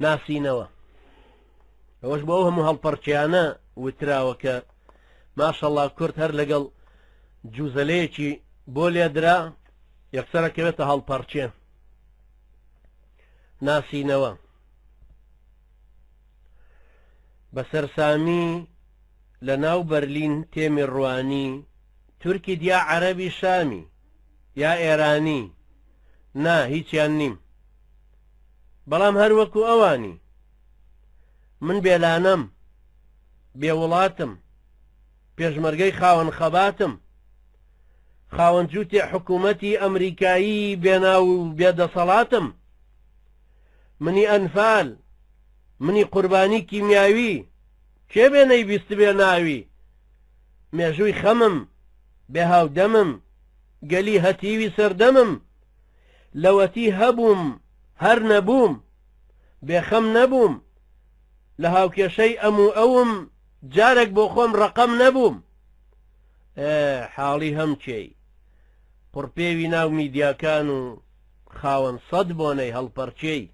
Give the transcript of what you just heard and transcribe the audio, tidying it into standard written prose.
ناسینەوە. ئەوەش بۆ ئەو هەموو هەڵپەرچیانە وتراوە کە ماشەڵڵا کورد هەر لەگەڵ جوزەلەیەکی بۆ لێدرا یەکسەرەکەوێتە هەڵپەرچێ. ناسینەوە بەسەرسامی لە ناو بەرلین تێمی ڕوانی تورکی دیا عەرەبی شامی یا ئێرانی نا هیچیان نیم، بەڵام هەروەکو ئەوانی من بێلانەم، بێوڵاتم، پێشمەرگەی خاوەن خەباتم، خاوەن جووتێ حکوومەتی ئەمریکایی بێناو و بێدەسەڵاتم، منی ئەنفال، منی قوربانی کیمیاوی، کێ بێنەی بیست بێ ناوی، مێژووی خەمم، بێهاودەمم، گەلی هەتیوی سەردەمم، لەوەتی هەبووم هەر نەبووم، بێخەم نەبووم، لە هاوکێشەی ئەموو ئەوم جارێک بۆ خۆم ڕەقەم نەبووم. حاڵی هەم چێی قڕپێوی ناو میدیاکان و خاوەن سەد بۆنەی هەڵپەرچێی